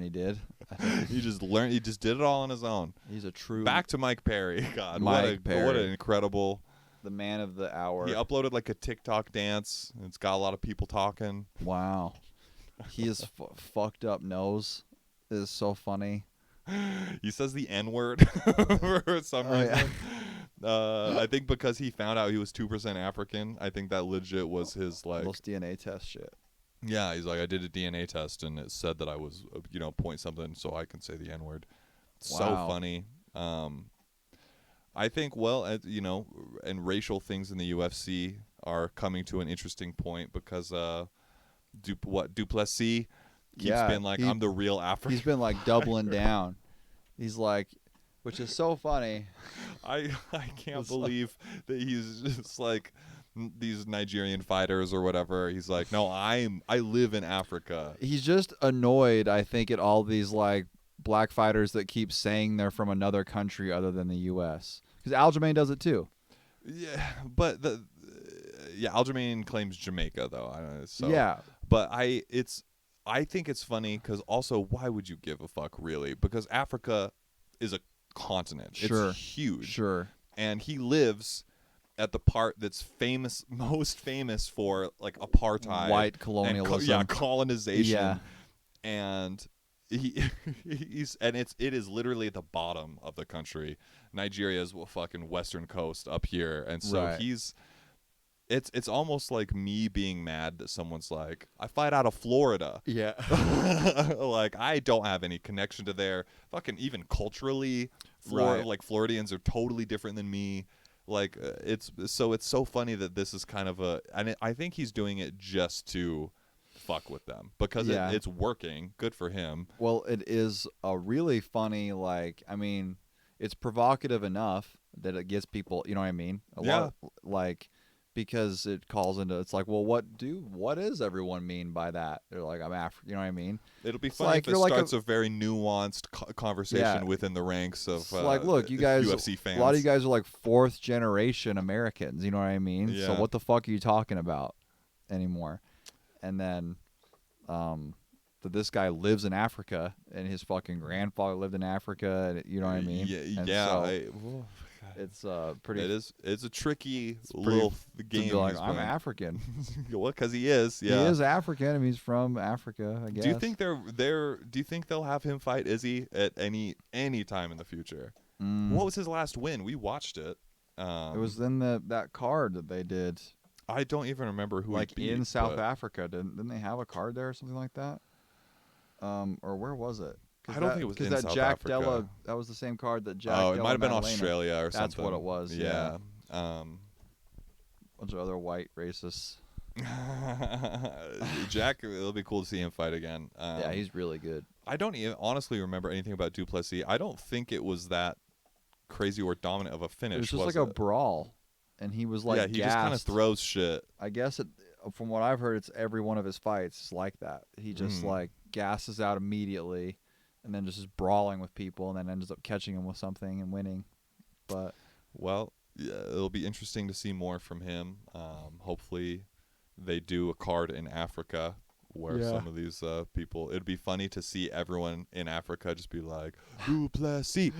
he did. He just learned. He just did it all on his own. He's a true Back to Mike Perry. God, Mike Perry. What an incredible. the man of the hour. He uploaded like a TikTok dance. And it's got a lot of people talking. Wow. His fucked up nose is so funny. He says the N-word for some reason. Yeah. I think because he found out he was 2% African. I think that legit was his like. Those DNA test shit. Yeah, he's like, I did a DNA test and it said that I was, point something, so I can say the N-word. So Wow. funny. I think, and racial things in the UFC are coming to an interesting point because Duplessis keeps being like, I'm the real African. He's been like doubling down. He's like, which is so funny. I can't believe that he's just like these Nigerian fighters or whatever. He's like, no, I live in Africa. He's just annoyed, I think, at all these like black fighters that keep saying they're from another country other than the U.S. Because Aljamain does it too. Yeah, but Aljamain claims Jamaica though. I don't know, so. Yeah, But I think it's funny because also, why would you give a fuck really? Because Africa is a continent. Sure. It's huge. sure. And he lives at the part that's most famous for like apartheid, White colonialism. and colonization. Yeah. And it is literally at the bottom of the country. Nigeria is fucking western coast up here, and so Right. it's almost like me being mad that someone's like, I fight out of Florida. Yeah. Like, I don't have any connection to there. Fucking even culturally, Right. like Floridians are totally different than me. Like, it's so funny that this is kind of I think he's doing it just to fuck with them because Yeah. it's working. Good for him. Well, it is a really funny, like, I mean, it's provocative enough that it gets people, you know what I mean? A lot, like, because it calls into, it's like, well, what does everyone mean by that? They're like, I'm African, you know what I mean? It'll be It's funny like if it starts a very nuanced conversation within the ranks of It's like, look, you guys, UFC fans. a lot of you guys are like fourth generation Americans, you know what I mean? Yeah. So what the fuck are you talking about anymore? And then, that this guy lives in Africa and his fucking grandfather lived in Africa, and you know what I mean? And so it's pretty. It's a tricky pretty little to game. be like, he's I'm playing. African. Well, because he is. Yeah. He is African. I mean, he's from Africa, I guess. Do you think do you think they'll have him fight Izzy at any time in the future? What was his last win? We watched it. It was in that card that they did. I don't even remember who Like he beat, in South but Africa, didn't they have a card there or something like that? Or where was it? I don't think it was in that South Jack Africa. Della, that was the same card that Jack. Oh, it Della might have been Maddalena. Australia or something. That's what it was. Yeah. Bunch of other white racists. Jack, it'll be cool to see him fight again. Yeah, he's really good. I don't even honestly remember anything about Duplessis. I don't think it was that crazy or dominant of a finish. It was just like a brawl, and he was like, he just kind of throws shit. I guess from what I've heard, it's every one of his fights is like that. He just like gasses out immediately, and then just is brawling with people, and then ends up catching him with something and winning. But well, yeah, it'll be interesting to see more from him. Hopefully, they do a card in Africa where some of these people. It'd be funny to see everyone in Africa just be like Duplessis,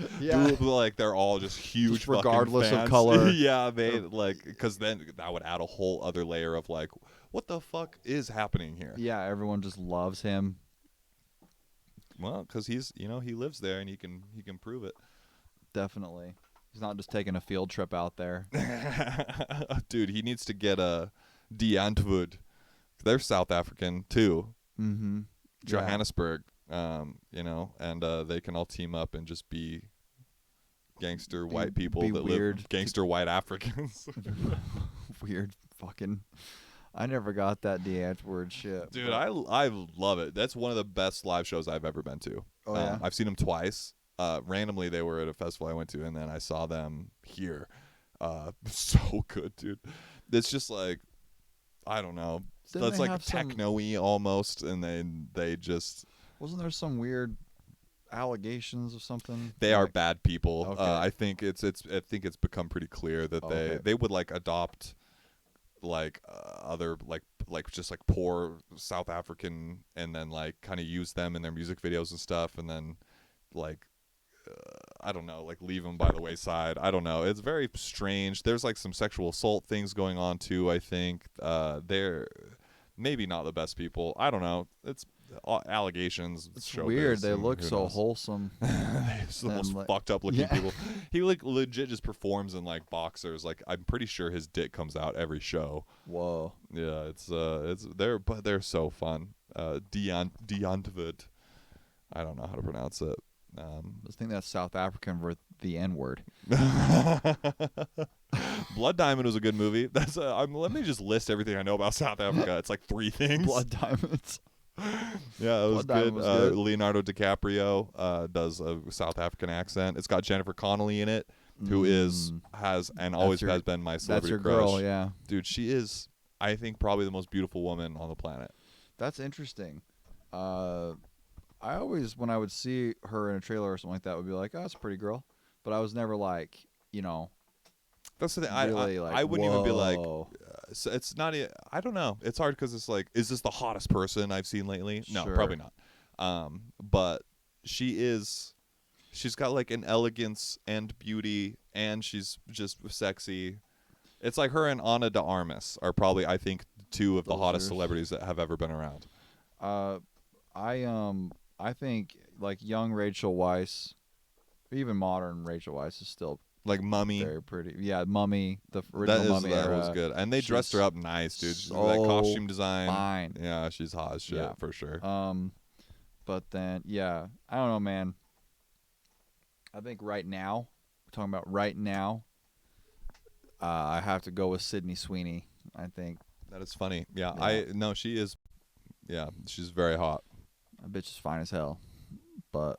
like they're all just huge, just regardless fucking of fans. color. Yeah, they like because then that would add a whole other layer of like, what the fuck is happening here? Yeah, everyone just loves him. Well, because he's he lives there and he can prove it. Definitely, he's not just taking a field trip out there. Dude, he needs to get a D'Antwoord. They're South African too. Mm-hmm. Johannesburg, and they can all team up and just be gangster white people that live gangster white Africans. Weird fucking. I never got that D'Antwoord shit. Dude, I love it. That's one of the best live shows I've ever been to. Oh yeah, I've seen them twice. Randomly, they were at a festival I went to, and then I saw them here. So good, dude. It's just like, I don't know. That's like techno-y almost, and then they just... Wasn't there some weird allegations of something? They are bad people. Okay. I think it's become pretty clear that they would like adopt like other like just like poor South African, and then like kind of use them in their music videos and stuff, and then like I don't know, like leave them by the wayside. I don't know. It's very strange. There's like some sexual assault things going on too. I think they're maybe not the best people. I don't know. It's allegations. It's showbiz, weird. They and look who so knows. wholesome. It's the most fucked up looking people. He like legit just performs in like boxers. Like I'm pretty sure his dick comes out every show. Whoa. Yeah, it's they're so fun. Deontvert. I don't know how to pronounce it. I think that's South African for the N-word. Blood Diamond was a good movie. That's let me just list everything I know about South Africa. It's like 3 things. Blood Diamonds. Yeah, it was good. Was good. Leonardo DiCaprio does a South African accent. It's got Jennifer Connelly in it, who has always been my celebrity that's your crush. girl, yeah. Dude, she is, I think, probably the most beautiful woman on the planet. That's interesting. I always, when I would see her in a trailer or something like that, would be like, oh, that's a pretty girl. But I was never like, you know. That's the thing. Really I wouldn't even be like, whoa. so it's not, I don't know. It's hard because it's like, is this the hottest person I've seen lately? No, Sure. probably not. But she's got like an elegance and beauty, and she's just sexy. It's like her and Ana de Armas are probably, I think, 2 of the hottest celebrities that have ever been around. I think like young Rachel Weisz, even modern Rachel Weisz is still like Mummy. very pretty. Yeah, Mummy, the original Mummy that era. was good, and they dressed her up nice, dude. So that costume design, fine. Yeah, she's hot as shit for sure. But then yeah, I don't know, man. I think right now, we're talking about right now. I have to go with Sydney Sweeney. I think that is funny. Yeah. She is. Yeah, she's very hot. That bitch is fine as hell. But